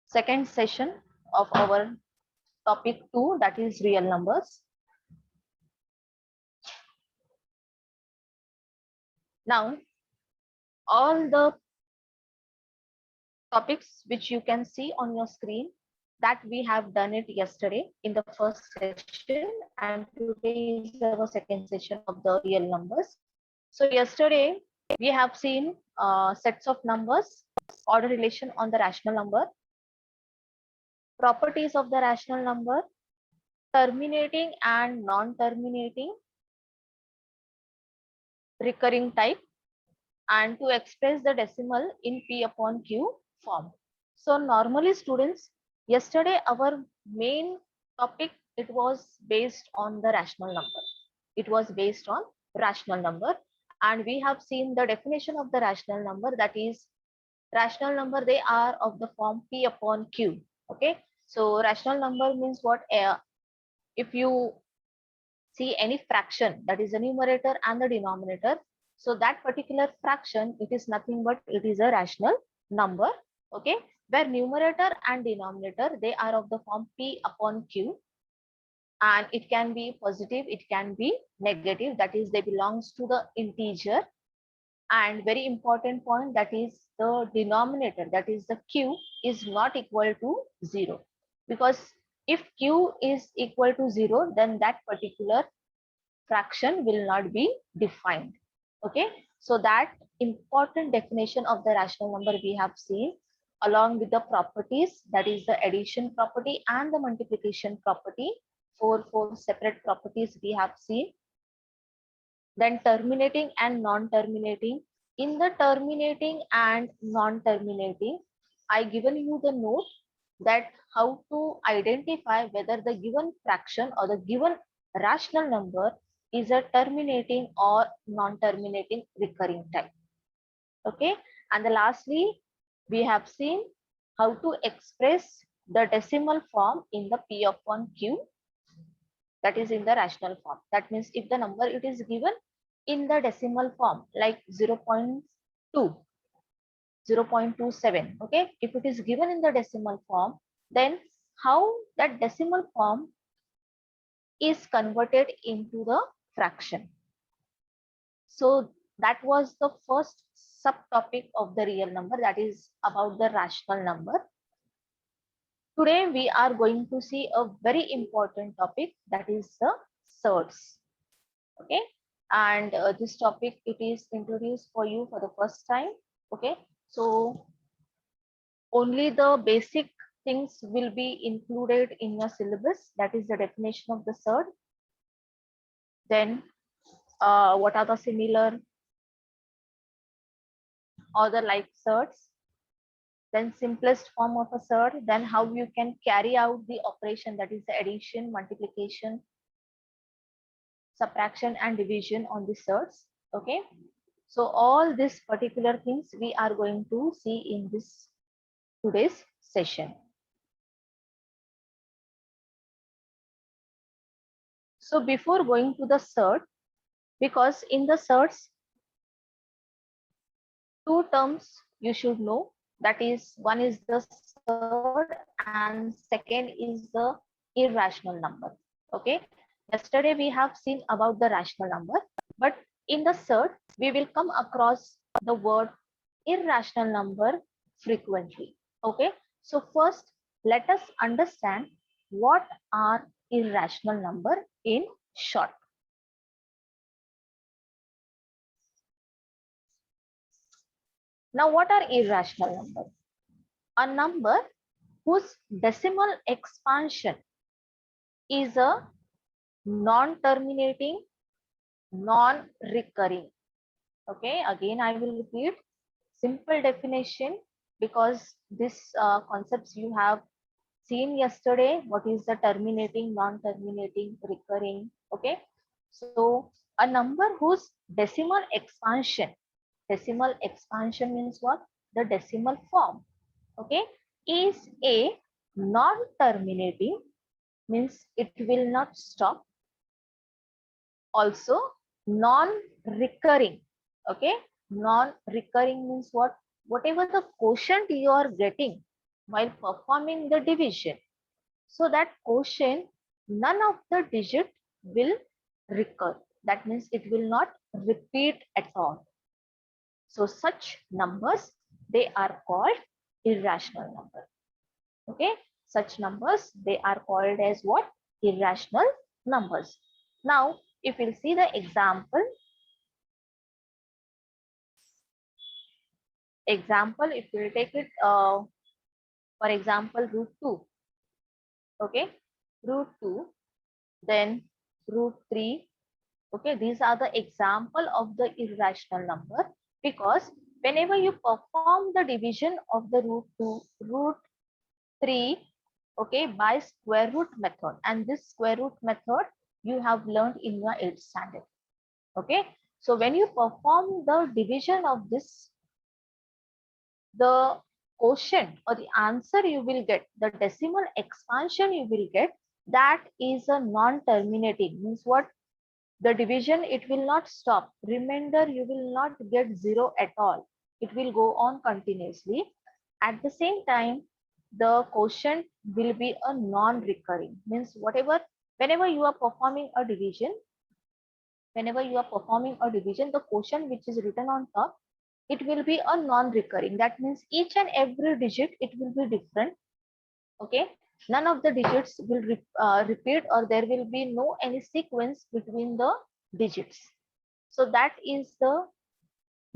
second session of our topic 2, that is real numbers. Now, all the topics which you can see on your screen, that we have done it yesterday in the first session, and today is our second session of the real numbers. So yesterday we have seen sets of numbers, order relation on the rational number, properties of the rational number, terminating and non-terminating, recurring type, and to express the decimal in P upon Q form. So normally students, yesterday our main topic, it was based on the rational number. It was based on rational number, and we have seen the definition of the rational number, that is rational number, they are of the form P upon Q. Okay, so rational number means what? If you see any fraction, that is the numerator and the denominator, so that particular fraction, it is nothing but it is a rational number. Okay, where numerator and denominator, they are of the form P upon Q, and it can be positive, it can be negative, that is they belongs to the integer. And very important point, that is the denominator, that is the Q, is not equal to 0, because if Q is equal to 0, then that particular fraction will not be defined. Okay, so that important definition of the rational number we have seen, along with the properties, that is the addition property and the multiplication property, four separate properties we have seen. Then terminating and non-terminating. In the terminating and non-terminating, I given you the note that how to identify whether the given fraction or the given rational number is a terminating or non-terminating recurring type. Okay, and lastly, we have seen how to express the decimal form in the P upon Q, that is in the rational form. That means if the number it is given in the decimal form, like 0.2, 0.27, okay, if it is given in the decimal form, then how that decimal form is converted into the fraction. So that was the first subtopic of the real number, that is about the rational number. Today we are going to see a very important topic, that is the surds. Okay, and this topic, it is introduced for you for the first time. Okay, so only the basic things will be included in your syllabus, that is the definition of the surd. Then what are the similar or the like surds, then simplest form of a surd, then how you can carry out the operation, that is the addition, multiplication, subtraction and division on the surds. Okay, so all these particular things we are going to see in this today's session. So before going to the surd, because in the surds, two terms you should know, that is one is the surd and second is the irrational number. Okay, yesterday we have seen about the rational number, but in the surd we will come across the word irrational number frequently. Okay, so first let us understand what are irrational number in short. Now, what are irrational numbers? A number whose decimal expansion is a non-terminating, non-recurring. Okay, again I will repeat, simple definition, because this concepts you have seen yesterday. What is the terminating, non-terminating, recurring? Okay, so a number whose decimal expansion means what? The decimal form, okay, is a non-terminating, means it will not stop. Also non-recurring. Okay, non-recurring means what? whatever the quotient you are getting while performing the division, so that quotient, none of the digit will recur. That means it will not repeat at all. So such numbers, they are called irrational number. Okay, such numbers, they are called as what? Irrational numbers. Now, if we'll see the example, if we'll take it, for example, root 2. Okay, root 2, then root 3. Okay, these are the example of the irrational number, because whenever you perform the division of the root 2, root 3, okay, by square root method, and this square root method you have learned in your 8th standard. Okay, so when you perform the division of this, the quotient or the answer you will get, the decimal expansion you will get, that is a non-terminating. Means what? The division, it will not stop. Remainder, you will not get 0 at all. It will go on continuously. At the same time, the quotient will be a non-recurring. Means whenever you are performing a division, the quotient which is written on top, it will be a non-recurring. That means each and every digit, it will be different. Okay, none of the digits will repeat, or there will be no any sequence between the digits. So that is the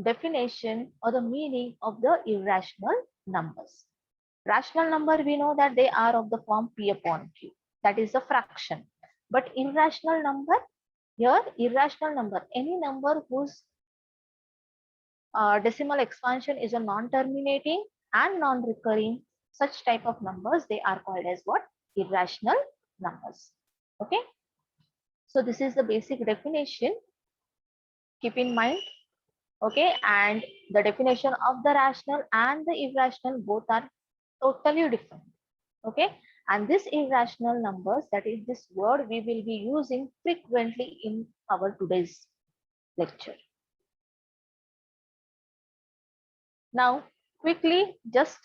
definition or the meaning of the irrational numbers. Rational number, we know that they are of the form p upon q, that is a fraction. But irrational number, here irrational number, any number whose decimal expansion is a non-terminating and non-recurring, such type of numbers, they are called as what? Irrational numbers. Okay, so this is the basic definition. Keep in mind. Okay, and the definition of the rational and the irrational, both are totally different. Okay, and this irrational numbers, that is this word, we will be using frequently in our today's lecture. Now, quickly just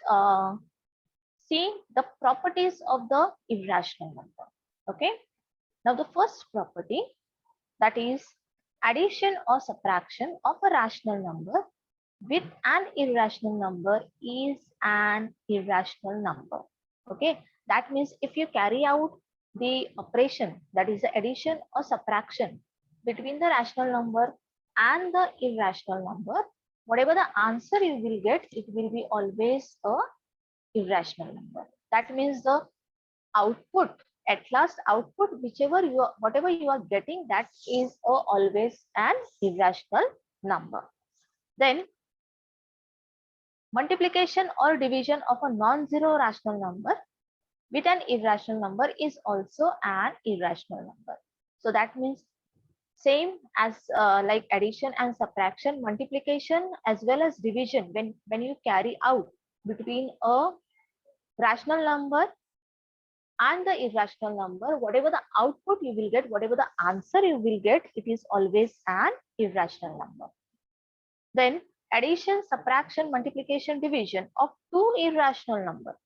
see the properties of the irrational number. Okay, now the first property, that is addition or subtraction of a rational number with an irrational number is an irrational number. Okay, that means if you carry out the operation, that is the addition or subtraction between the rational number and the irrational number, whatever the answer you will get, it will be always a irrational number. That means the output, at last output, whatever you are getting, that is always an irrational number. Then multiplication or division of a non-zero rational number with an irrational number is also an irrational number. So that means same as like addition and subtraction, multiplication as well as division, when you carry out between a rational number and the irrational number, whatever the output you will get, whatever the answer you will get, it is always an irrational number. Then addition, subtraction, multiplication, division of two irrational number.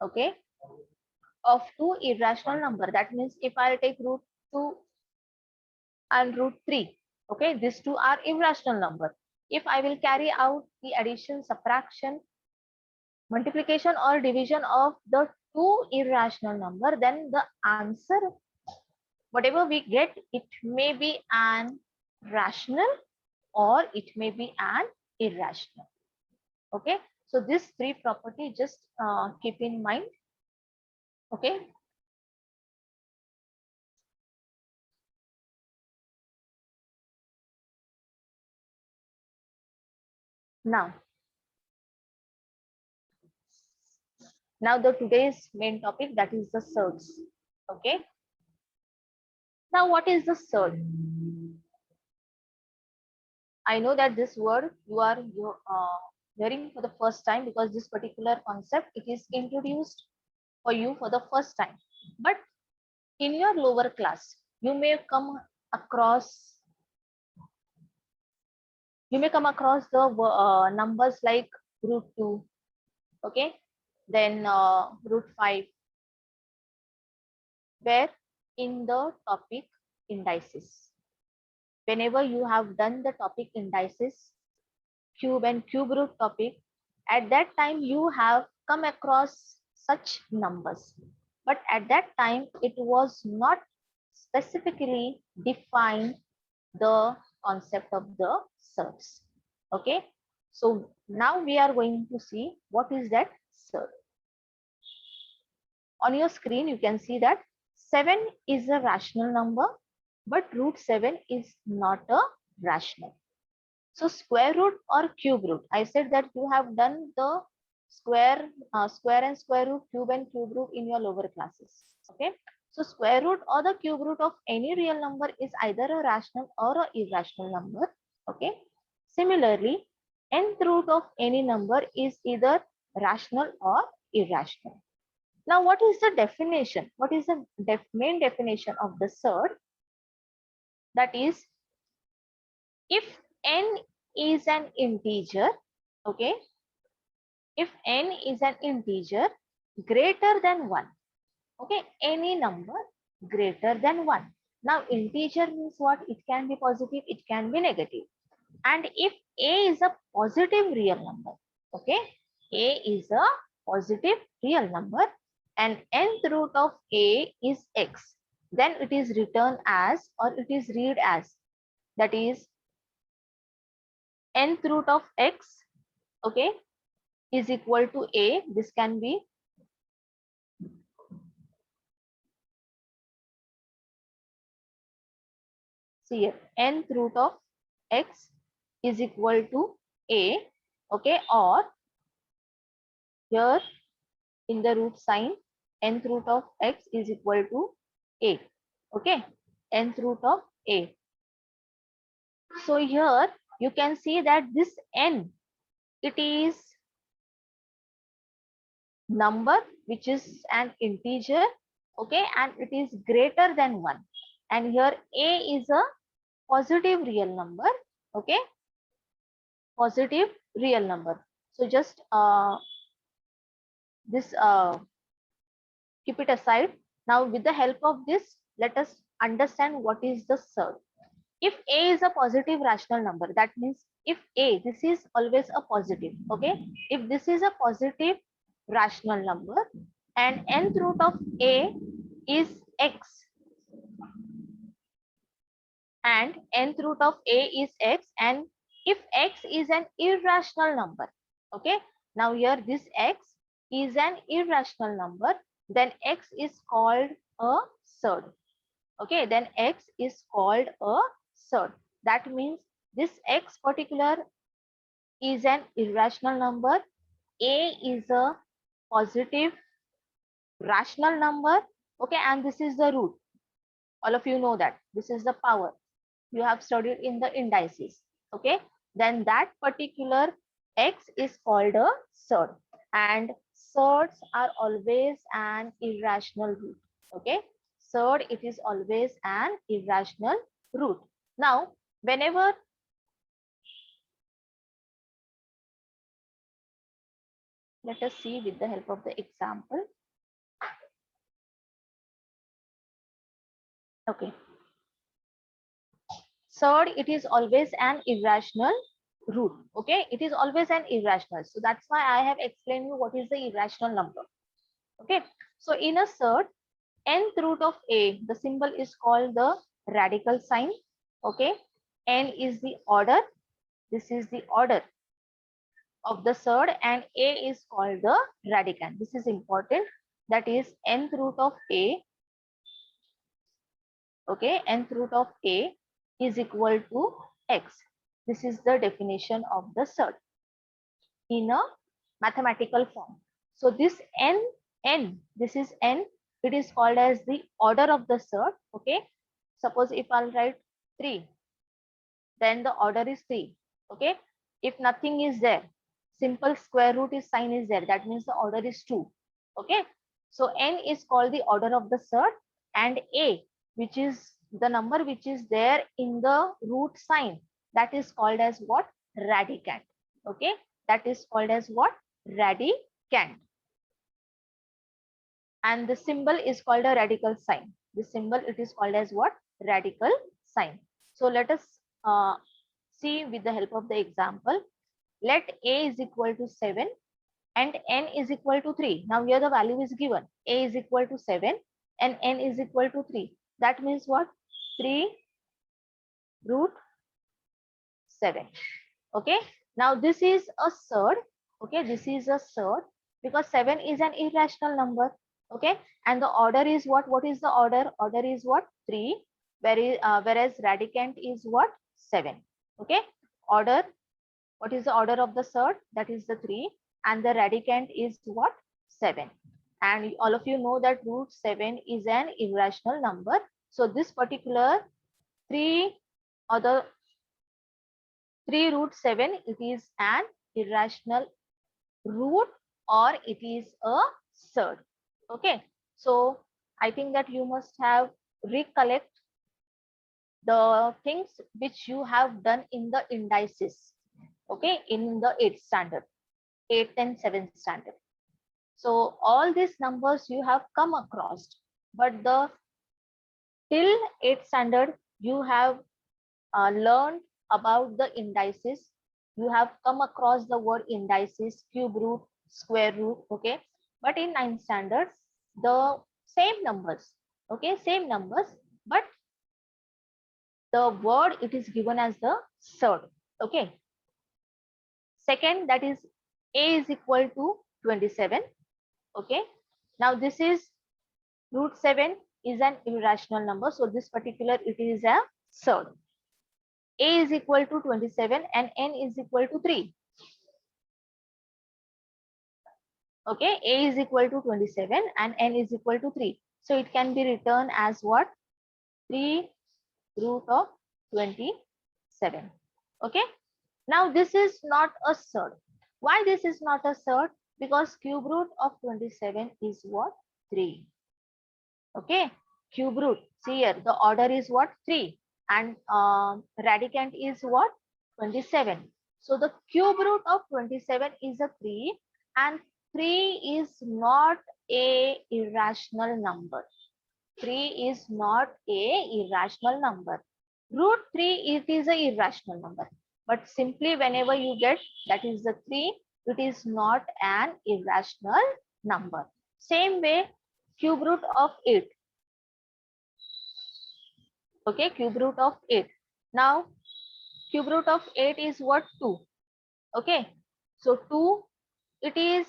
Okay, of two irrational number. That means if I take root 2 and root 3, okay, these two are irrational number. If I will carry out the addition, subtraction, multiplication or division of the two irrational number, then the answer, whatever we get, it may be an rational or it may be an irrational. Okay, so these three property just keep in mind. Okay, now the today's main topic, that is the surds. Okay, now what is the surd? I know that this word you are hearing for the first time, because this particular concept, it is introduced for you for the first time. But in your lower class, you may come across the numbers like root 2, okay, then root 5, where in the topic indices. Whenever you have done the topic indices, cube and cube root topic, at that time you have come across such numbers. But at that time, it was not specifically defined the concept of the surds. Okay. So now we are going to see what is that surd. On your screen, you can see that 7 is a rational number, but root 7 is not a rational. So square root or cube root, I said that you have done the square and square root, cube and cube root in your lower classes. Okay. So square root or the cube root of any real number is either a rational or a irrational number. Okay. Similarly, nth root of any number is either rational or irrational. Now, what is the definition? What is the main definition of the surd? That is, if n is an integer, okay, if n is an integer greater than 1, okay, any number greater than 1. Now, integer means what? It can be positive, it can be negative. And if a is a positive real number, okay, a is a positive real number, and nth root of a is x, then it is written as, or it is read as, that is nth root of x, okay, is equal to a. This can be see here, nth root of x is equal to a, okay, or here in the root sign, nth root of x is equal to a, okay, nth root of a. So here you can see that this n, it is number which is an integer, okay, and it is greater than 1, and here a is a positive real number, okay, positive real number. So just this keep it aside. Now with the help of this, let us understand what is the surd. If a is a positive rational number, that means if a, this is always a positive, okay, if this is a positive rational number and nth root of a is x and nth root of a is x, and if x is an irrational number, okay, now here this x is an irrational number, then x is called a surd, okay, then x is called a surd. That means this x particular is an irrational number, a is a positive rational number, okay, and this is the root. All of you know that this is the power you have studied in the indices, okay, then that particular x is called a surd, and surds are always an irrational root, okay, surd, it is always an irrational root. Now whenever let us see with the help of the example. Okay, surd, it is always an irrational root, okay, it is always an irrational, so that's why I have explained you what is the irrational number, okay. So in a surd, nth root of a, the symbol is called the radical sign, okay, n is the order, this is the order of the surd, and a is called the radicand. This is important, that is nth root of a, okay, nth root of a is equal to x. This is the definition of the surd in a mathematical form. So this n, this is n, it is called as the order of the surd, okay. Suppose if I'll write 3, then the order is 3, okay. If nothing is there, simple square root is sign is there, that means the order is 2, okay. So n is called the order of the surd, and a, which is the number which is there in the root sign, that is called as what? Radicand, okay. that is called as what? Radicand. And the symbol is called a radical sign. The symbol, it is called as what? Radical sign. So let us see with the help of the example. Let A is equal to 7 and N is equal to 3. Now here the value is given. A is equal to 7 and N is equal to 3. That means what? 3 root 7. Okay. Now this is a surd. Okay. This is a surd because 7 is an irrational number. Okay. And the order is what? What is the order? Order is what? 3. Whereas radicand is what? 7. Okay. Order. What is the order of the surd? That is the 3. And the radicand is what? 7. And all of you know that root 7 is an irrational number. So this particular 3 or the 3 root 7, it is an irrational root or it is a surd. Okay. So I think that you must have recollect the things which you have done in the indices. Okay. In the 8th standard, 8th and 7th standard. So all these numbers you have come across, but the till 8th standard you have learned about the indices. You have come across the word indices, cube root, square root. Okay. But in 9th standard, the same numbers. Okay. Same numbers, but the word it is given as the surd. Okay. Second, that is A is equal to 27. Okay. Now this is root 7 is an irrational number. So this particular, it is a surd. A is equal to 27 and N is equal to 3. Okay. A is equal to 27 and N is equal to 3. So it can be written as what? 3 root of 27. Okay. Now this is not a surd. Why this is not a surd? Because cube root of 27 is what? 3. Okay. Cube root. See here, the order is what? 3. And radicand is what? 27. So the cube root of 27 is a 3 and 3 is not a irrational number. 3 is not a irrational number. Root 3, it is a irrational number. But simply whenever you get that is the 3, it is not an irrational number. Same way, cube root of 8. Okay, cube root of 8. Now, cube root of 8 is what? 2. Okay, so 2, it is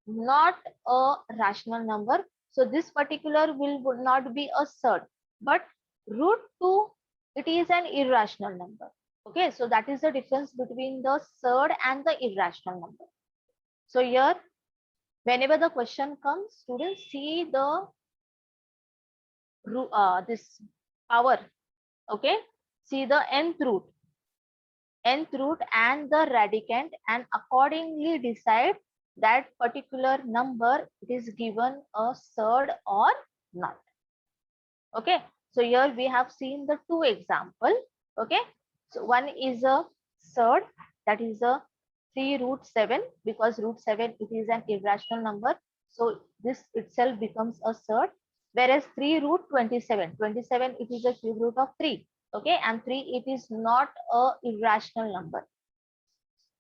not a rational number. So this particular would not be a surd. But root 2, it is an irrational number. Okay, so that is the difference between the surd and the irrational number. So here, whenever the question comes, students see the this power. Okay, see the nth root and the radicand and accordingly decide that particular number it is given a surd or not. Okay, so here we have seen the 2 example. Okay, so one is a surd, that is a 3 root 7 because root 7 it is an irrational number. So this itself becomes a surd, whereas 3 root 27, 27 it is a cube root of 3. Okay, and 3 it is not a irrational number.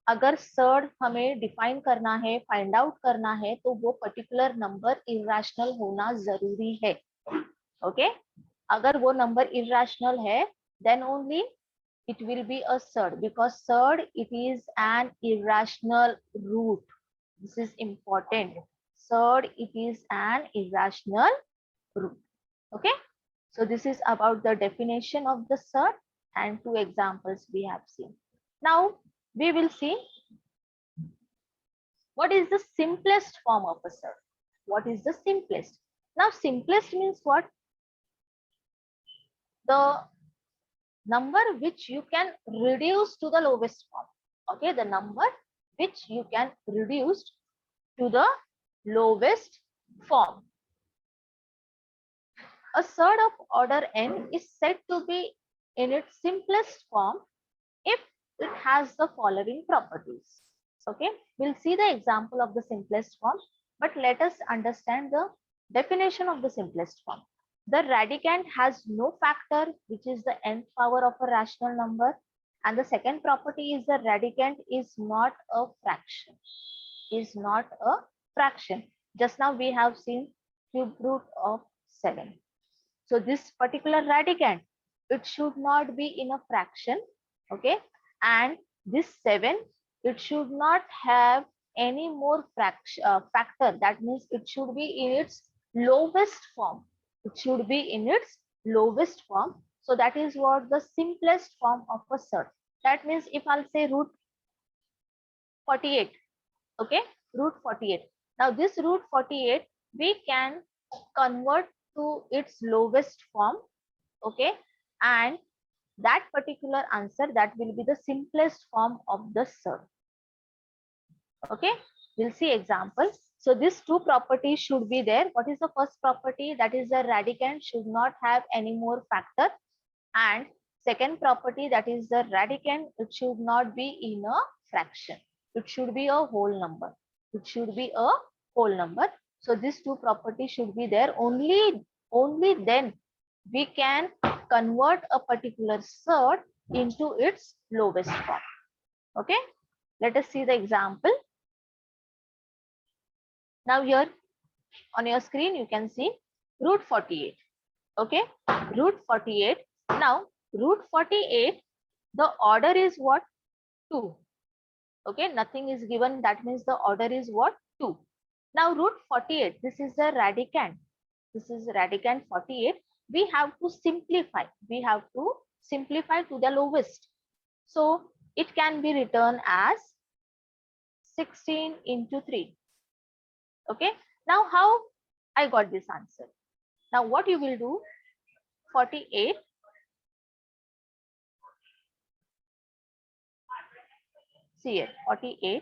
अगर surd हमें define करना है, find out करना है, तो वो particular number irrational होना जरूरी है. ओके, अगर वो नंबर इरेशनल है, then only it will be a surd, because surd it is an irrational root. This is important. Surd it is an irrational root. Okay, so this is about the definition of the surd and 2 examples we have seen. Now we will see what is the simplest form of a surd. What is the simplest? Now simplest means what? The number which you can reduce to the lowest form. Okay, the number which you can reduce to the lowest form. A surd of order n is said to be in its simplest form if it has the following properties. Okay, we'll see the example of the simplest form, but let us understand the definition of the simplest form. The radicand has no factor, which is the nth power of a rational number. And the second property is the radicand is not a fraction. Is not a fraction. Just now we have seen cube root of 7. So this particular radicand, it should not be in a fraction. Okay. And this 7, it should not have any more factor. That means it should be in its lowest form. It should be in its lowest form. So that is what the simplest form of a surd. That means if I'll say root 48, okay, root 48. Now this root 48, we can convert to its lowest form, okay, and that particular answer, that will be the simplest form of the surd. Okay, we'll see example. So these two properties should be there. What is the first property? That is the radicand should not have any more factor, and second property, that is the radicand, it should not be in a fraction. It should be a whole number. It should be a whole number. So these two properties should be there. Only then we can convert a particular surd into its lowest form. Okay, let us see the example. Now here on your screen you can see root 48. Okay, root 48. Now root 48, the order is what? 2. Okay, nothing is given, that means the order is what? 2. Now root 48, this is the radicand. This is radicand 48. We have to simplify. We have to simplify to the lowest. So it can be written as 16 into 3. Okay, now how I got this answer? Now what you will do? 48. See it, 48.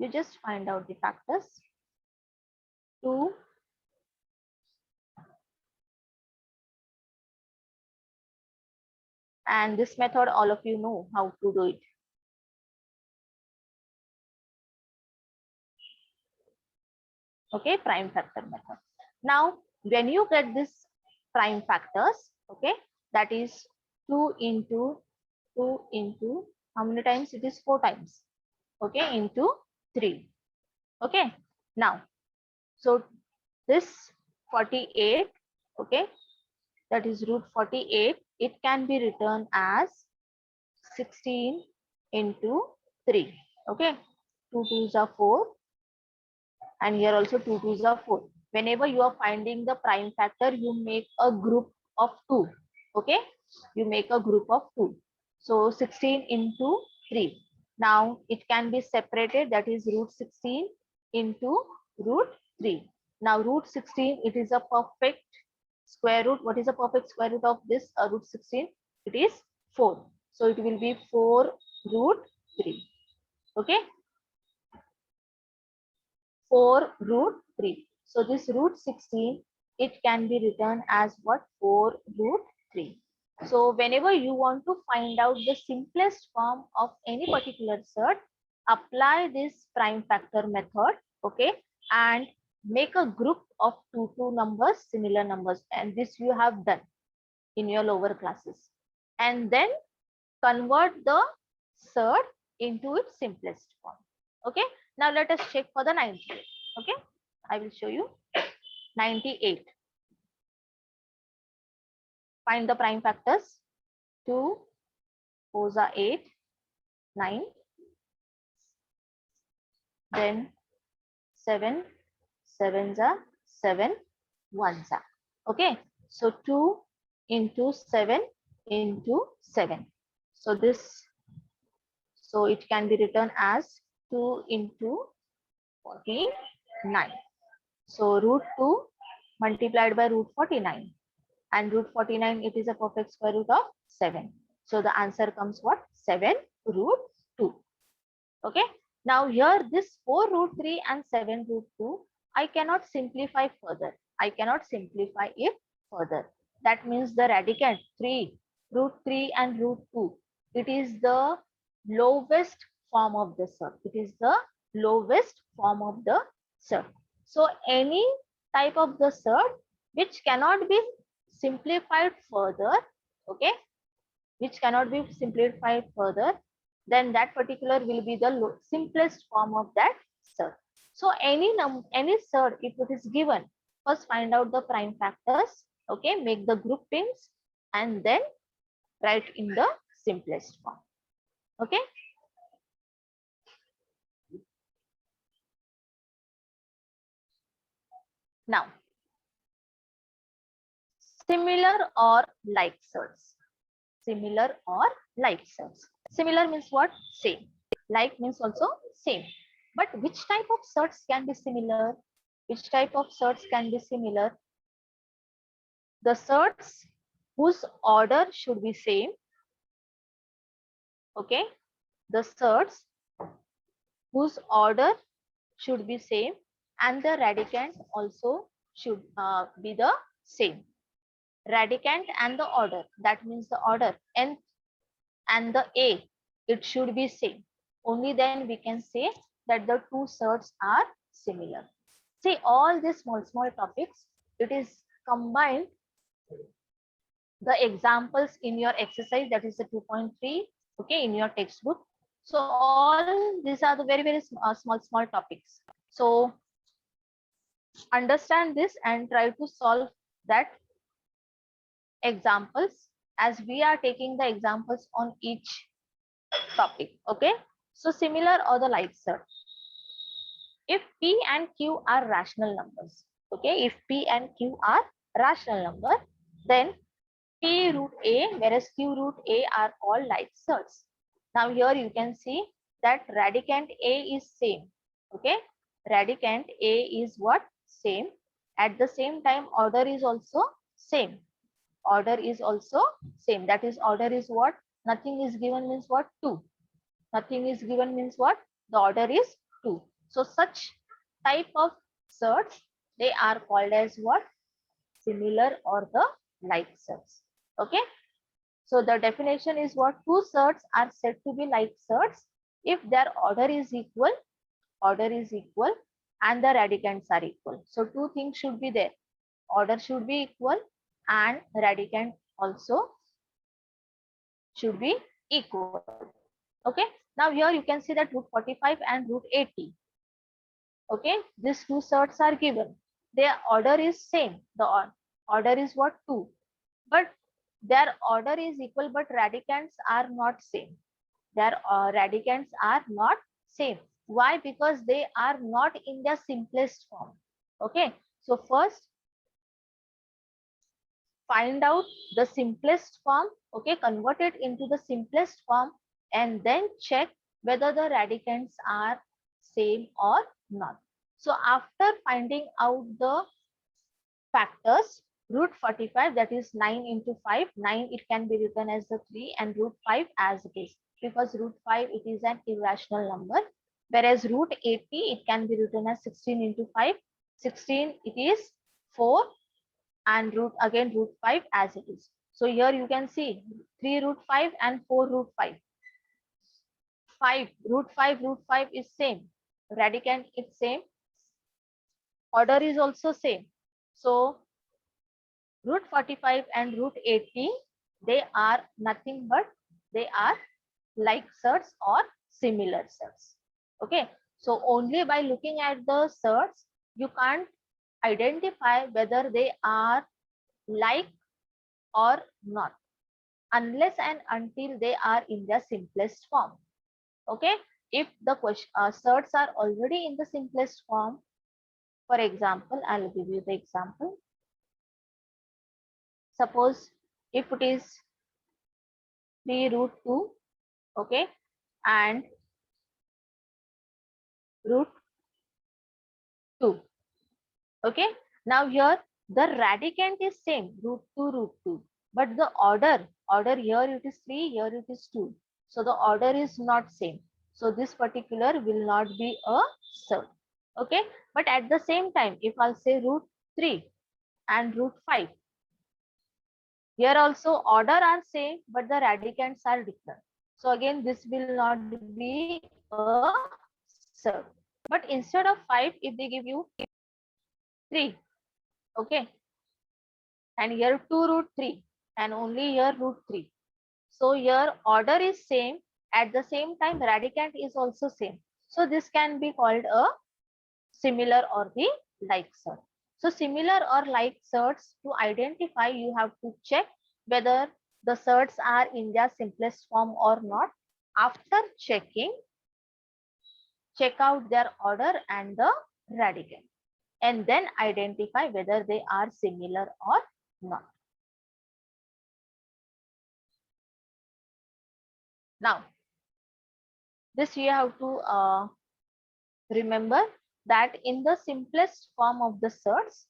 You just find out the factors. 2, and this method all of you know how to do it. Okay, prime factor method. Now when you get this prime factors, okay, that is 2 into how many times? It is 4 times. Okay, into 3. Okay, now so this 48, okay, that is root 48, it can be written as 16 into 3. Okay, 2 2s are 4, and here also 2 2s are 4. Whenever you are finding the prime factor, you make a group of 2. Okay, you make a group of 2. So 16 into 3. Now it can be separated, that is root 16 into root 3. Now root 16, it is a perfect square root. What is the perfect square root of this root 16? It is 4. So it will be 4 root 3. Okay, 4 root 3. So this root 16, it can be written as what? 4 root 3. So whenever you want to find out the simplest form of any particular surd, apply this prime factor method, okay, and make a group of two numbers, similar numbers, and this you have done in your lower classes, and then convert the surd into its simplest form. Okay, now let us check for the 98. Okay, I will show you 98. Find the prime factors. 2 4s are 8, 9, then 7 7s are 7, 1s are. Okay, so 2 into 7 into 7. So this, so it can be written as 2 into 49. So root 2 multiplied by root 49, and root 49, it is a perfect square root of 7. So the answer comes what? 7 root 2. Okay, now here this 4 root 3 and 7 root 2, I cannot simplify further. I cannot simplify it further. That means the radicand 3 root 3 and root 2, it is the lowest form of the surd. It is the lowest form of the surd. So any type of the surd which cannot be simplified further, okay, which cannot be simplified further, then that particular will be the simplest form of that surd. So any surd, if it is given, first find out the prime factors, okay, make the groupings, and then write in the simplest form. Okay. Now, similar or like surds. Similar or like surds. Similar means what? Same. Like means also same. But which type of surds can be similar? Which type of surds can be similar? The surds whose order should be same. Okay. The surds whose order should be same, and the radicand also should be the same. Radicand and the order, that means the order n and the a, it should be same. Only then we can say that the two surds are similar. See, all these small topics, it is combined the examples in your exercise, that is the 2.3, okay, in your textbook. So all these are the very small topics. So understand this and try to solve that examples, as we are taking the examples on each topic. Okay, so similar or the like surd. If p and q are rational numbers, okay, if p and q are rational number, then p root a whereas q root a are called like surds. Now here you can see that radicand a is same. Okay, radicand a is what? Same. At the same time, order is also same. Order is also same. That is, order is what? Nothing is given means what? 2. Nothing is given means what? The order is 2. So such type of surds, they are called as what? Similar or the like surds. Okay. So the definition is what? Two surds are said to be like surds if their order is equal, and the radicands are equal. So two things should be there. Order should be equal and radicand also should be equal. Okay. Now here you can see that root 45 and root 80. Okay. These two surds are given. Their order is same. The order is what? 2. But their order is equal, but radicands are not same. Their radicands are not same. Why? Because they are not in their simplest form. Okay. So first find out the simplest form, okay, convert it into the simplest form, and then check whether the radicands are same or not. So after finding out the factors, root 45, that is 9 into 5, 9 it can be written as the 3, and root 5 as it is, because root 5 it is an irrational number, whereas root 80 it can be written as 16 into 5, 16 it is 4, and root 5 as it is. So here you can see 3 root 5 and 4 root 5. 5 root 5 is same. Radicand is same. Order is also same. So root 45 and root 80, they are nothing but they are like surds or similar surds. Okay. So only by looking at the surds, you can't identify whether they are like or not, unless and until they are in their simplest form. Okay. If the surds are already in the simplest form, for example, I'll give you the example. Suppose if it is 3 root 2, okay, and root 2. Okay. Now here the radicand is same, root 2, but the order here it is 3, here it is 2. So the order is not same. So this particular will not be a surd. Okay. But at the same time, if I'll say root 3 and root 5, here also order are same, but the radicands are different. So again, this will not be a surd. But instead of 5, if they give you 3, okay, and here 2 root 3 and only here root 3. So your order is same, at the same time radicand is also same. So this can be called a similar or the like surd. So similar or like surds, to identify you have to check whether the surds are in their simplest form or not. After checking, check out their order and the radicand, and then identify whether they are similar or not. Now, this you have to remember that in the simplest form of the surds,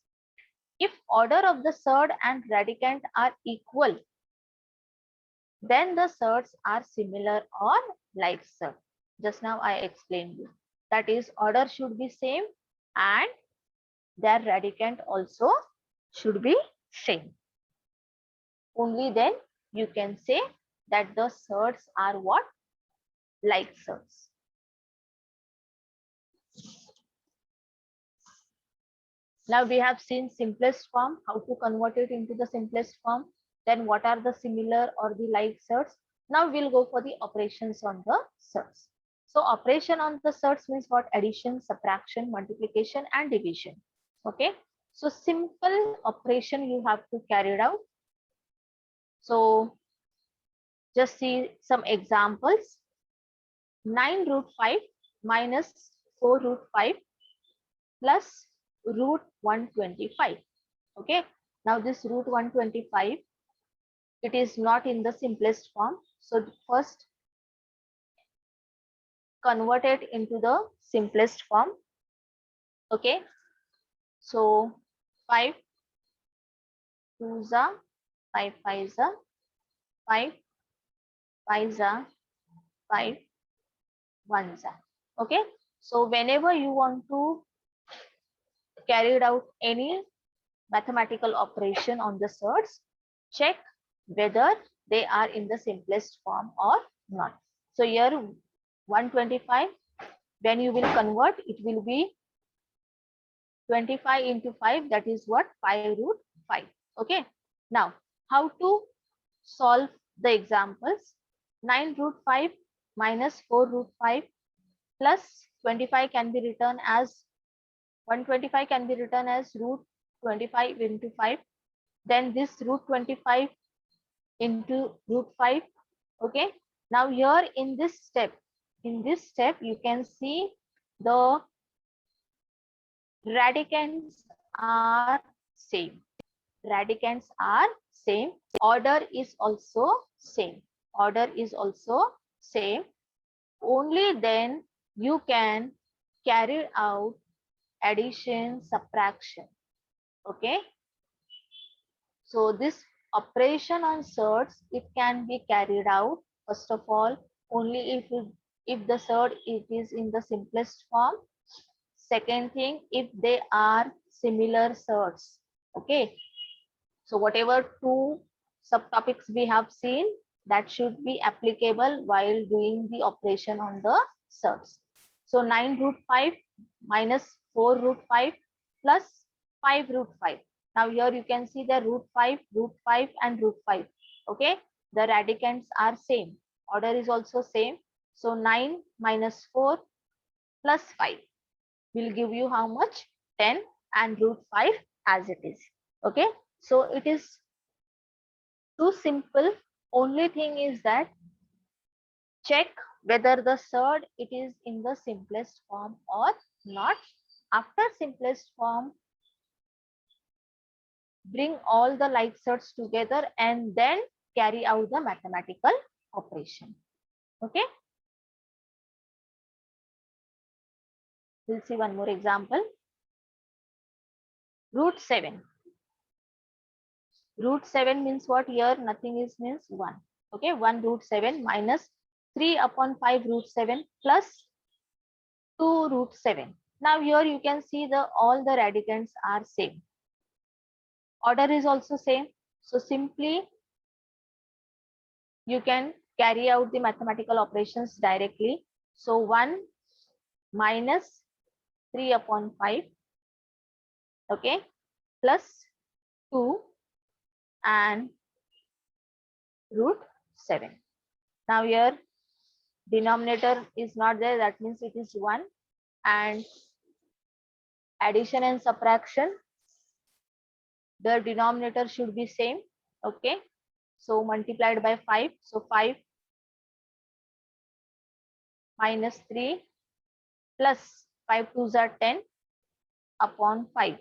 if order of the surd and radicand are equal, then the surds are similar or like surd. Just now I explained you. That is, order should be same and their radicand also should be same. Only then you can say that the surds are what? Like surds. Now we have seen simplest form, how to convert it into the simplest form. Then what are the similar or the like surds? Now we'll go for the operations on the surds. So operation on the surds means what? Addition, subtraction, multiplication and division. Okay. So simple operation you have to carry it out. So just see some examples. 9 root 5 minus 4 root 5 plus root 125. Okay. Now this root 125, it is not in the simplest form. So first convert it into the simplest form. Okay. So 5 2s are 5 5s are 5 5s are 5 1s are. Okay. So whenever you want to carry out any mathematical operation on the surds, check whether they are in the simplest form or not. So here 125, when you will convert, it will be 25 into 5, that is what? 5 root 5. Okay. Now, how to solve the examples? 9 root 5 minus 4 root 5 plus 25 can be written as 125 can be written as root 25 into 5. Then this root 25 into root 5. Okay. Now here in this step you can see the radicands are same. Radicands are same. Order is also same. Order is also same. Only then you can carry out addition, subtraction. Okay. So this operation on surds, it can be carried out first of all only if the surd it is in the simplest form. Second thing, if they are similar surds. Okay. So whatever two subtopics we have seen, that should be applicable while doing the operation on the surds. So 9 root 5 minus 4 root 5 plus 5 root 5. Now here you can see the root 5 and root 5. Okay. The radicands are same. Order is also same. So 9 minus 4 plus 5 will give you how much? 10 and root 5 as it is. Okay. So it is too simple. Only thing is that check whether the surd it is in the simplest form or not. After simplest form, bring all the like surds together and then carry out the mathematical operation. Okay. We'll see one more example. Root 7. Root 7 means what? Here nothing is means 1. Okay. 1 root 7 minus 3 upon 5 root 7 plus 2 root 7. Now here you can see the all the radicands are same. Order is also same. So simply you can carry out the mathematical operations directly. So 1 minus 3 upon 5, okay, plus 2 and root 7. Now here denominator is not there, that means it is 1, and addition and subtraction, the denominator should be same, okay. So multiplied by 5, so 5 minus 3 plus 5 2s are 10 upon 5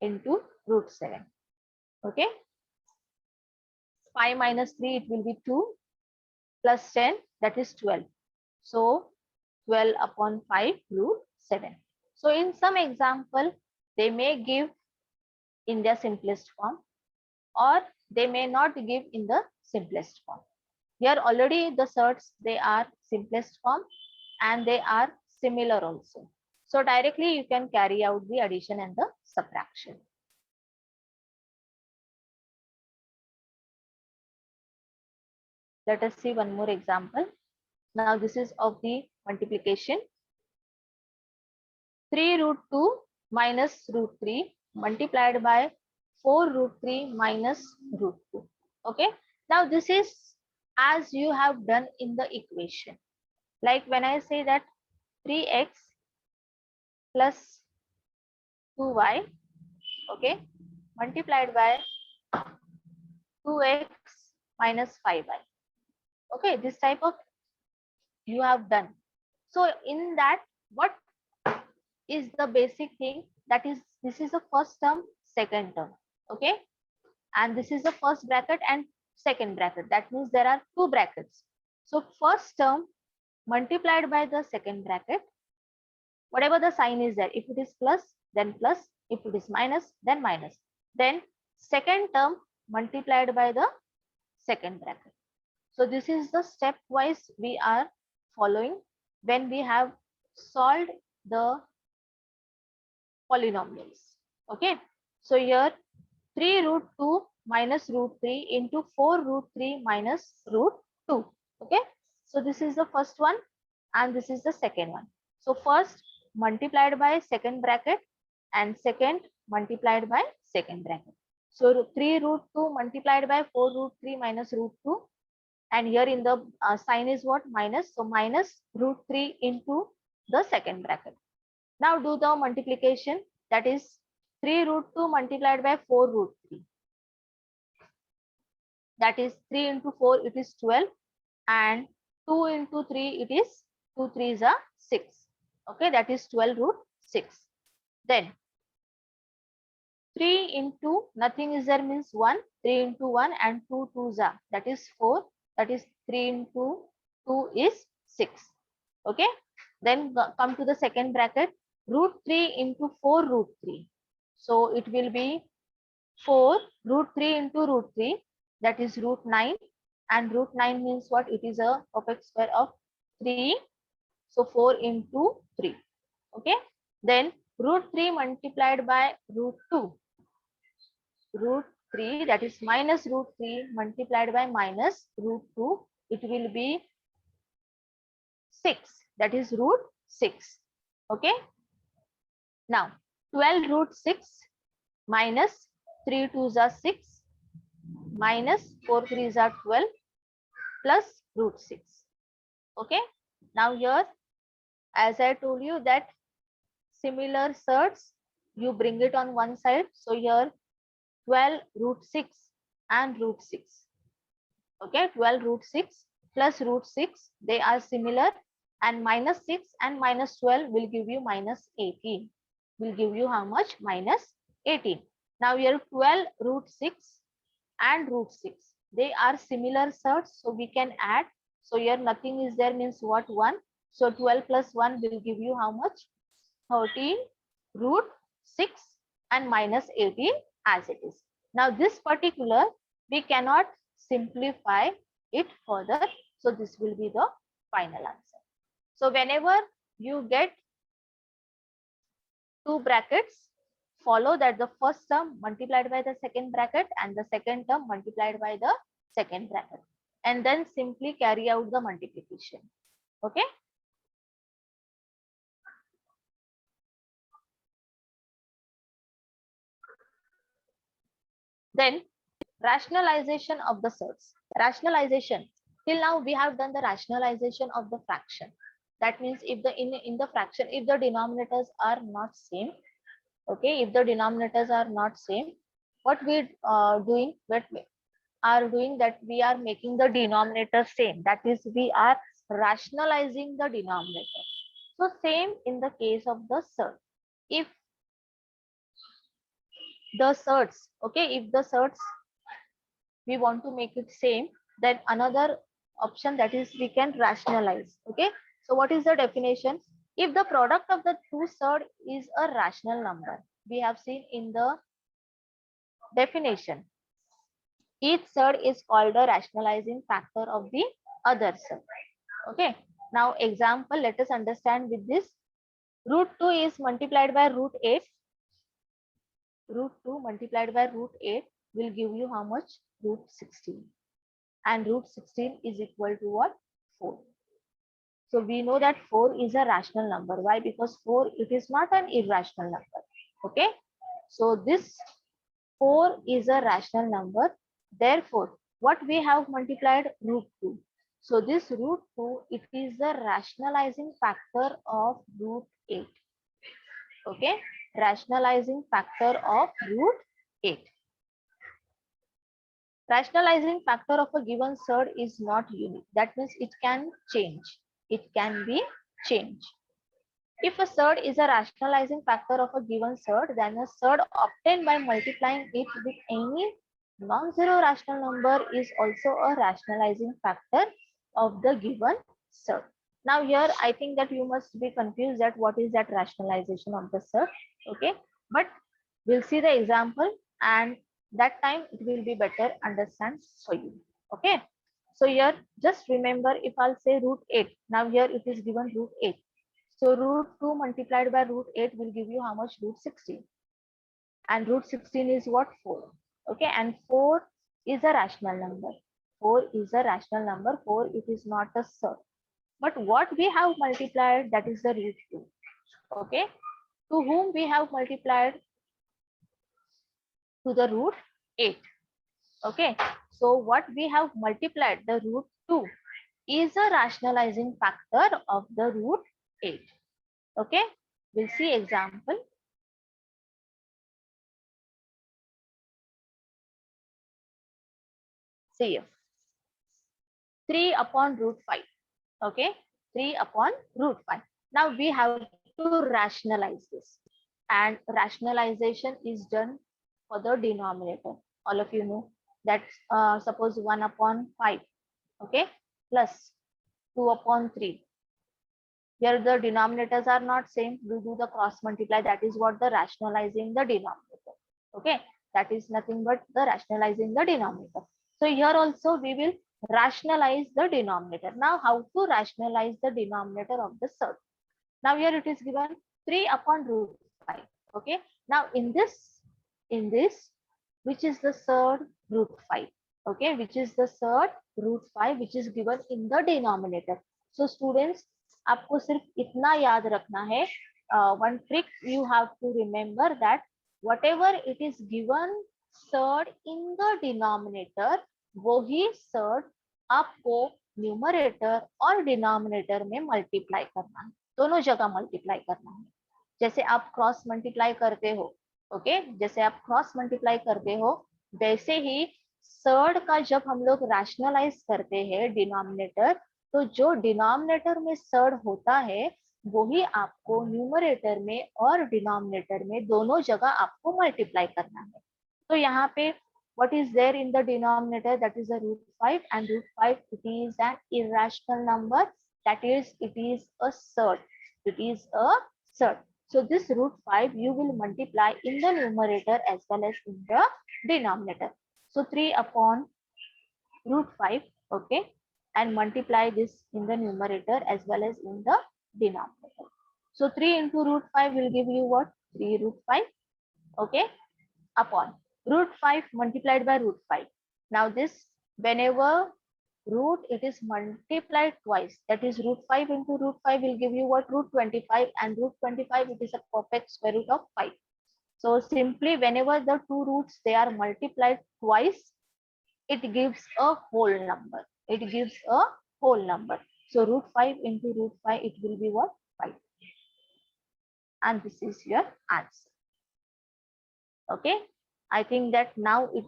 into root 7, okay. 5 minus 3, it will be 2 plus 10, that is 12. So 12 upon 5 root 7. So in some example, they may give in their simplest form, or they may not give in the simplest form. Here already the certs, they are simplest form and they are similar also. So directly you can carry out the addition and the subtraction. Let us see one more example. Now this is of the multiplication. 3 root 2 minus root 3 multiplied by 4 root 3 minus root 2. Okay. Now this is as you have done in the equation. Like when I say that 3x plus 2y, okay, multiplied by 2x minus 5y. Okay, this type of you have done. So in that, what is the basic thing? That is, this is the first term, second term, okay, and this is the first bracket and second bracket. That means there are two brackets. So first term multiplied by the second bracket, whatever the sign is there, if it is plus, then plus, if it is minus, then minus. Then second term multiplied by the second bracket. So this is the stepwise we are following when we have solved the polynomials. Okay. So here 3 root 2 minus root 3 into 4 root 3 minus root 2. Okay. So this is the first one and this is the second one. So first multiplied by second bracket and second multiplied by second bracket. So 3 root 2 multiplied by 4 root 3 minus root 2, and here in the sign is what? Minus. So minus root 3 into the second bracket. Now do the multiplication, that is 3 root 2 multiplied by 4 root 3. That is 3 into 4, it is 12, and 2 into 3, it is 2 3s are 6. Okay, that is 12 root 6. Then 3 into nothing is there means 1, 3 into 1 and 2 2s are, that is 4, that is 3 into 2 is 6. Okay, then come to the second bracket, root 3 into 4 root 3. So it will be 4 root 3 into root 3, that is root 9, and root 9 means what? It is a perfect square of 3. So 4 into 3. Okay, then root 3 multiplied by root 2. Root 3, that is minus root 3 multiplied by minus root 2, it will be 6, that is root 6. Okay, now 12 root 6 minus 3 2s are 6 minus 4 3s are 12 plus root 6. Okay, now here as I told you that similar surds, you bring it on one side. So here 12 root 6 and root 6. Okay, 12 root 6 plus root 6, they are similar, and minus 6 and minus 12 will give you minus 18. Will give you how much? Minus 18. Now here 12 root 6 and root 6, they are similar surds, so we can add. So here nothing is there means what? 1. So 12 plus 1 will give you how much? 13 root 6 and minus 18 as it is. Now this particular we cannot simplify it further. So this will be the final answer. So whenever you get two brackets, follow that the first term multiplied by the second bracket and the second term multiplied by the second bracket. and then simply carry out the multiplication. Okay. Then rationalization of the surds. Rationalization. Till now we have done the rationalization of the fraction. That means if the in the fraction, if the denominators are not same, okay, if the denominators are not same, what we doing, what we are doing, that we are making the denominator same. That is, we are rationalizing the denominator. So same in the case of the surd. If the surds, okay, if the surds we want to make it same, then another option, that is we can rationalize. Okay, so what is the definition? If the product of the two surd is a rational number, we have seen in the definition, each surd is called a rationalizing factor of the other surd. Okay, now example, let us understand with this. Root 2 is multiplied by root 8. Root 2 multiplied by root 8 will give you how much? Root 16. And root 16 is equal to what? 4. So we know that 4 is a rational number. Why? Because 4, it is not an irrational number. Okay. So this 4 is a rational number. Therefore, what we have multiplied? Root 2. So this root 2, it is the rationalizing factor of root 8. Okay. Rationalizing factor of root 8. Rationalizing factor of a given surd is not unique. That means it can change. It can be changed. If a surd is a rationalizing factor of a given surd, then a surd obtained by multiplying it with any non-zero rational number is also a rationalizing factor of the given surd. Now here I think that you must be confused that what is that rationalization of the surd. Okay, but we'll see the example, and that time it will be better understand for you. Okay, so here just remember, if I'll say root 8, now here it is given root 8. So root 2 multiplied by root 8 will give you how much? Root 16. And root 16 is what? 4. Okay, and 4 is a rational number. 4 is a rational number. 4, it is not a surd. But what we have multiplied, that is the root 2. Okay, to whom we have multiplied? To the root 8. Okay, so what we have multiplied, the root 2, is a rationalizing factor of the root 8. Okay, we'll see example. See here. 3 upon root 5. Okay, 3 upon root 5. Now we have to rationalize this. And rationalization is done for the denominator. All of you know that suppose 1 upon 5. Okay, plus 2 upon 3. Here the denominators are not same. We do the cross multiply. That is what the rationalizing the denominator. Okay, that is nothing but the rationalizing the denominator. So here also we will rationalize the denominator. Now how to rationalize the denominator of the surd? Now here it is given 3 upon root 5. Okay, now in this, which is the surd? Root 5. Okay, which is the surd? Root 5, which is given in the denominator. So students, आपको सिर्फ इतना याद रखना है, one trick you have to remember that whatever it is given surd in the denominator, वो ही surd आपको numerator और denominator में मल्टीप्लाई करना है, दोनों जगह मल्टीप्लाई करना है. जैसे आप क्रॉस मल्टीप्लाई करते हो, ओके, जैसे आप क्रॉस मल्टीप्लाई करते हो, वैसे ही सर्ड का जब हम लोग रैशनलाइज करते हैं डिनोमिनेटर, तो जो डिनोमिनेटर में सर्ड होता है वही आपको न्यूमरेटर में और डिनोमिनेटर में दोनों जगह आपको मल्टीप्लाई करना है. तो यहाँ पे what is there in the denominator? That is a root 5, and root 5, it is an irrational number. That is, it is a surd. It is a surd. So this root 5 you will multiply in the numerator as well as in the denominator. So 3 upon root 5, okay, and multiply this in the numerator as well as in the denominator. So 3 into root 5 will give you what? 3 root 5, okay, upon root 5 multiplied by root 5. Now this, whenever root, it is multiplied twice. That is root 5 into root 5 will give you what? Root 25, and root 25 it is a perfect square root of 5. So simply whenever the two roots they are multiplied twice, it gives a whole number. It gives a whole number. So root 5 into root 5, it will be what? 5. And this is your answer. Okay. I think that now it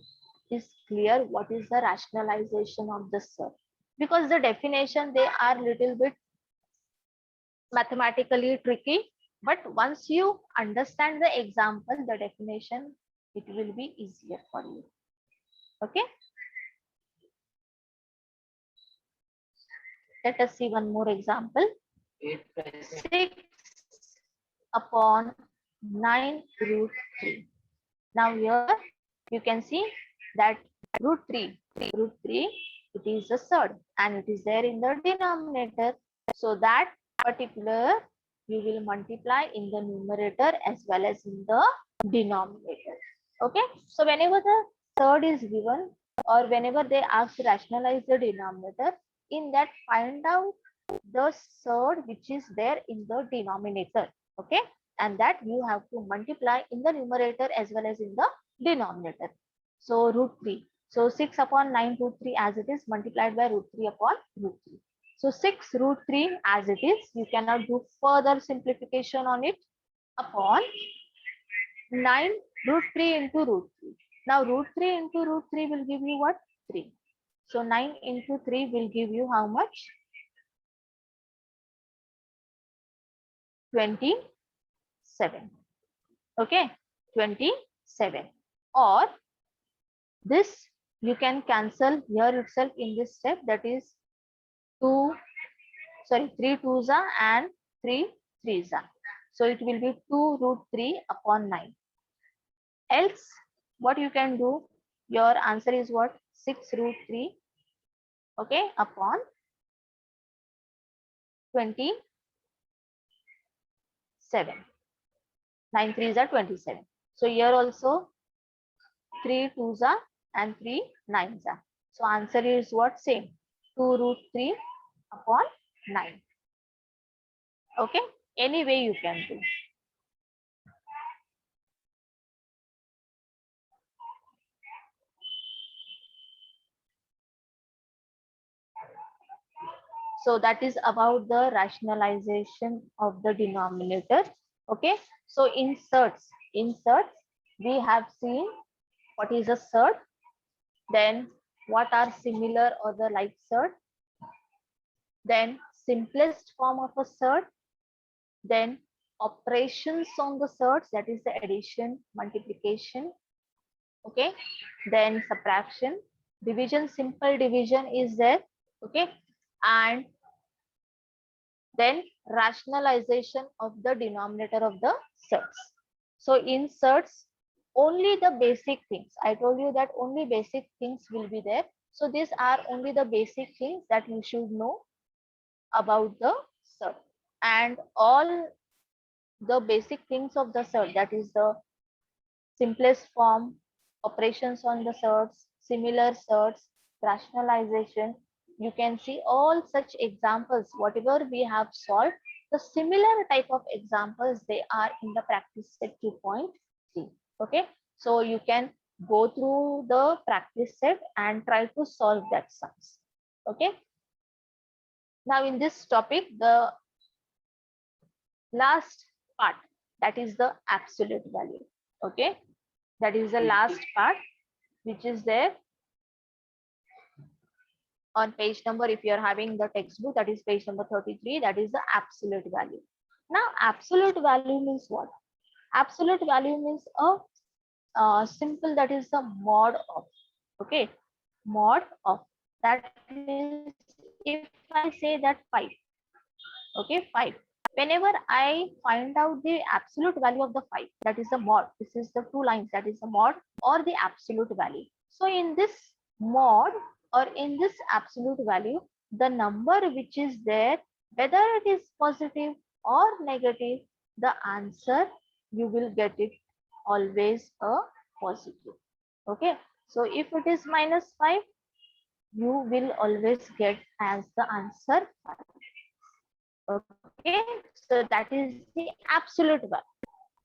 is clear what is the rationalization of the surd. Because the definition, they are little bit mathematically tricky. But once you understand the example, the definition, it will be easier for you. Okay. Let us see one more example. 6 upon 9 root 3. Now here you can see that root 3, it is a surd and it is there in the denominator. So that particular you will multiply in the numerator as well as in the denominator. Okay. So whenever the surd is given or whenever they ask to rationalize the denominator, in that find out the surd which is there in the denominator. Okay. And that you have to multiply in the numerator as well as in the denominator. So root 3. So 6 upon 9 root 3 as it is multiplied by root 3 upon root 3. So 6 root 3 as it is, you cannot do further simplification on it, upon 9 root 3 into root 3. Now root 3 into root 3 will give you what? 3. So 9 into 3 will give you how much? 27. Okay, 27. Or this you can cancel here itself in this step, that is 3 twos are and 3 threes are. So it will be 2 root 3 upon 9. Else what you can do, your answer is what? 6 root 3, okay, upon 27. 9 threes are 27. So here also 3 twos are and 3 nines are. So answer is what? Same, 2 root 3 upon 9. Okay, any way you can do. So that is about the rationalization of the denominator. Okay, so inserts, we have seen what is a surd, then what are similar or the like surd, then simplest form of a surd, then operations on the surds, that is the addition, multiplication, okay, then subtraction, division, simple division is there, okay, and then rationalization of the denominator of the surds. So in surds, only the basic things, I told you that only basic things will be there. So these are only the basic things that you should know about the surd, and all the basic things of the surd, that is the simplest form, operations on the surds, similar surds, rationalization. You can see all such examples, whatever we have solved, the similar type of examples, they are in the practice set 2.3. Okay, so you can go through the practice set and try to solve that sums. Okay, now in this topic, the last part, that is the absolute value. Okay, that is the last part which is there on page number, if you are having the textbook, that is page number 33, that is the absolute value. Now absolute value means what? Absolute value means a simple, that is the mod of, okay, mod of, that means if I say that 5, okay, 5, whenever I find out the absolute value of the 5, that is the mod, this is the two lines, that is the mod or the absolute value. So in this mod or in this absolute value, the number which is there, whether it is positive or negative, the answer you will get it always a positive. Okay, so if it is -5, you will always get as the answer 5. Okay, so that is the absolute value.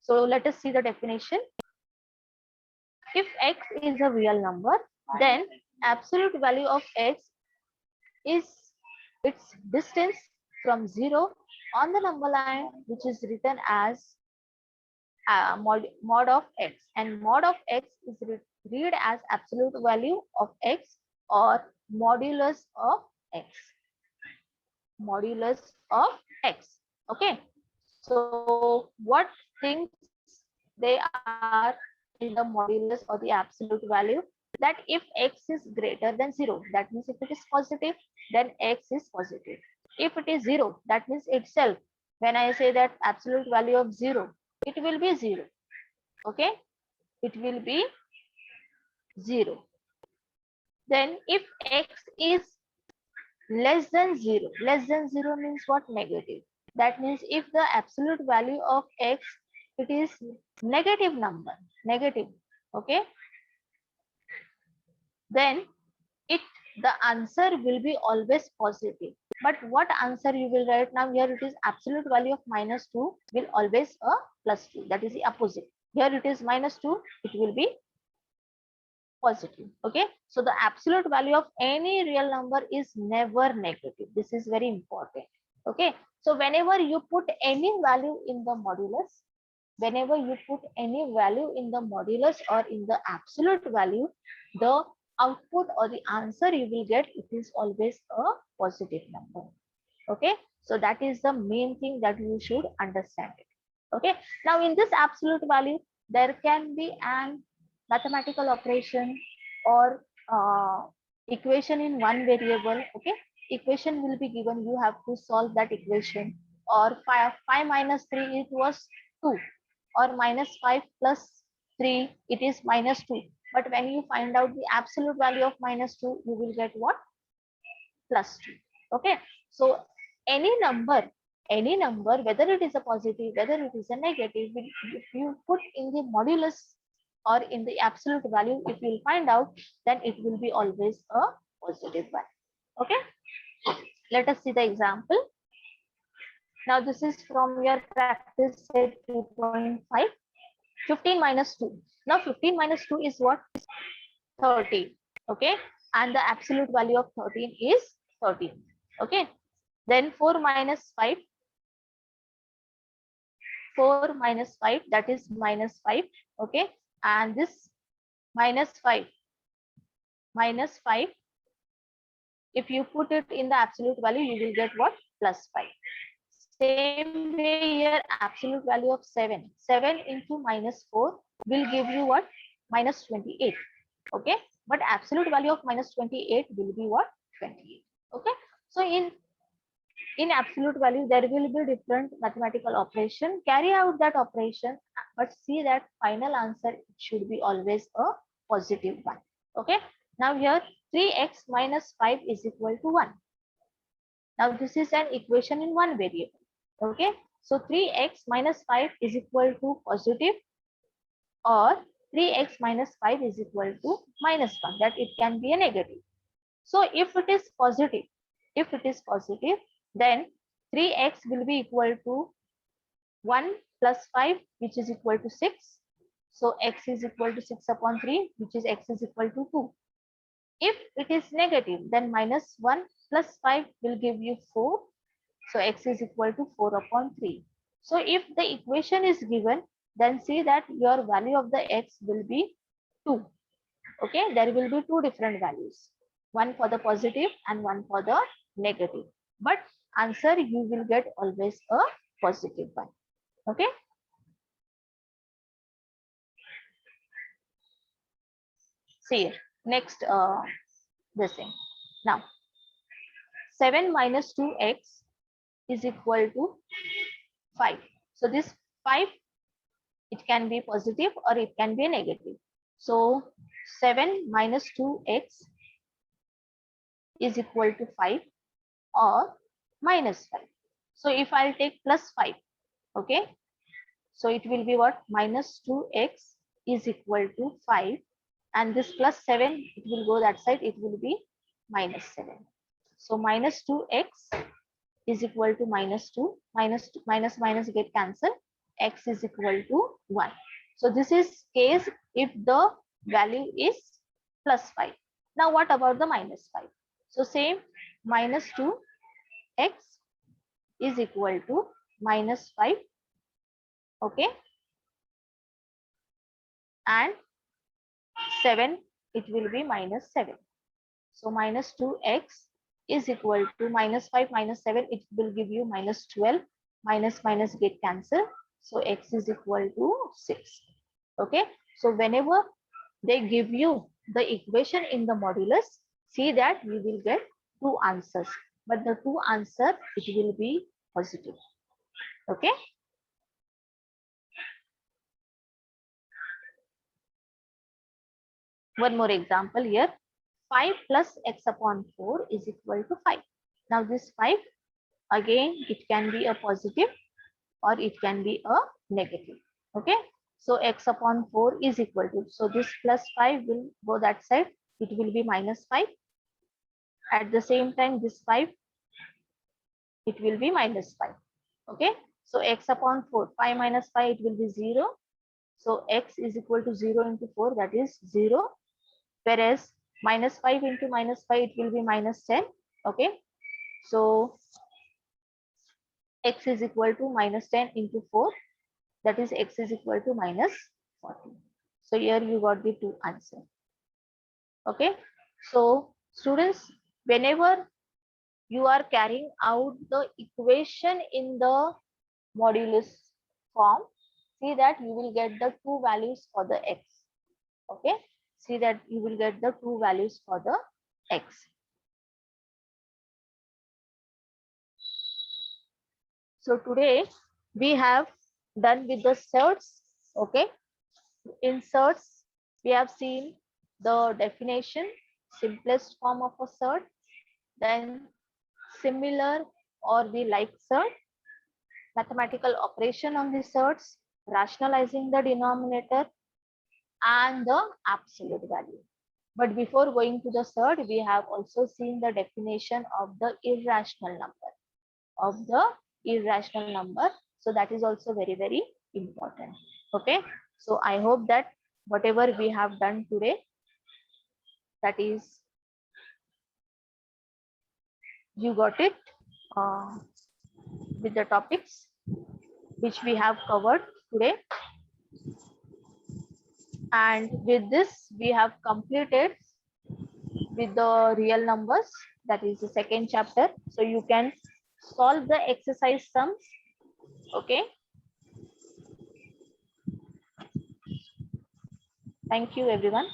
So let us see the definition. If x is a real number, then absolute value of x is its distance from 0 on the number line, which is written as mod of x, and mod of x is read as absolute value of x or modulus of x. Modulus of x. Okay, so what things they are in the modulus or the absolute value? That if x is greater than 0, that means if it is positive, then x is positive. If it is 0, that means itself, when I say that absolute value of 0, it will be 0. Okay, it will be 0. Then if x is less than 0, less than 0 means what? Negative. That means if the absolute value of x, it is negative number, negative, okay, then it the answer will be always positive. But what answer you will write now? Here it is absolute value of -2 will always a +2, that is the opposite. Here it is -2, it will be positive. Okay, so the absolute value of any real number is never negative. This is very important. Okay, so whenever you put any value in the modulus, whenever you put any value in the modulus or in the absolute value, the output or the answer you will get, it is always a positive number. Okay, so that is the main thing that you should understand it. Okay, now in this absolute value, there can be an mathematical operation or equation in one variable. Okay, equation will be given, you have to solve that equation. Or 5 minus 3, it was 2, or -5 plus 3, it is -2. But when you find out the absolute value of -2, you will get what? +2. Okay, so any number, whether it is a positive, whether it is a negative, if you put in the modulus or in the absolute value, if you will find out, then it will be always a positive one. Okay, let us see the example. Now this is from your practice set 2.5. 15 minus 2. Now 15 minus 2 is what? 13. Okay, and the absolute value of 13 is 13. Okay, then 4 minus 5. 4 minus 5, that is -5. Okay, and this -5, if you put it in the absolute value, you will get what? +5. Same way here, absolute value of 7. 7 into -4 will give you what? -28. Okay, but absolute value of -28 will be what? 28. Okay, so in absolute value, there will be different mathematical operation. Carry out that operation, but see that final answer should be always a positive one. Okay, now here 3x minus 5 is equal to 1. Now this is an equation in one variable. Okay, so 3x minus 5 is equal to positive, or 3x minus 5 is equal to -1, that it can be a negative. So if it is positive, then 3x will be equal to 1 plus 5, which is equal to 6. So x is equal to 6 upon 3, which is x is equal to 2. If it is negative, then -1 plus 5 will give you 4. So x is equal to 4 upon 3. So if the equation is given, then see that your value of the x will be 2. Okay, there will be two different values, one for the positive and one for the negative. But answer you will get always a positive one. Okay. See here, next this thing. Now 7 minus 2x is equal to 5. So this 5, it can be positive or it can be a negative. So 7 minus 2x is equal to 5 or -5. So if I'll take +5, okay, so it will be what? -2x is equal to 5, and this +7, it will go that side, it will be minus 7. So minus 2x is equal to minus 2, minus minus get cancelled, x is equal to 1. So this is case if the value is plus 5. Now what about the minus 5? So same, minus 2x is equal to minus 5, okay, and 7, it will be minus 7. So minus 2x is equal to minus 5 minus 7, it will give you minus 12, minus minus get cancelled. So x is equal to 6. Okay, so whenever they give you the equation in the modulus, see that you will get two answers, but the two answer it will be positive. Okay. One more example here. 5 plus x upon 4 is equal to 5. Now this 5, again, it can be a positive or it can be a negative. Okay. So x upon 4 is equal to, so this plus 5 will go that side. It will be minus 5. At the same time, this 5, it will be minus 5. Okay. So x upon 4, 5 minus 5, it will be 0. So x is equal to 0 into 4, that is 0. Whereas minus 5 into minus 5, it will be minus 10. Okay. So x is equal to minus 10 into 4, that is x is equal to minus 40. So here you got the two answers. Okay. So students, whenever you are carrying out the equation in the modulus form, see that you will get the two values for the x. Okay. See that you will get the two values for the x. So today we have done with the surds. Okay. In surds, we have seen the definition, simplest form of a surd, then similar or the like surd, mathematical operation on the surds, rationalizing the denominator, and the absolute value. But before going to the surd, we have also seen the definition of the irrational number. So that is also very, very important. Okay. So I hope that whatever we have done today, that is, you got it with the topics which we have covered today. And with this, we have completed with the real numbers, that is the second chapter. So you can solve the exercise sums. Okay. Thank you, everyone.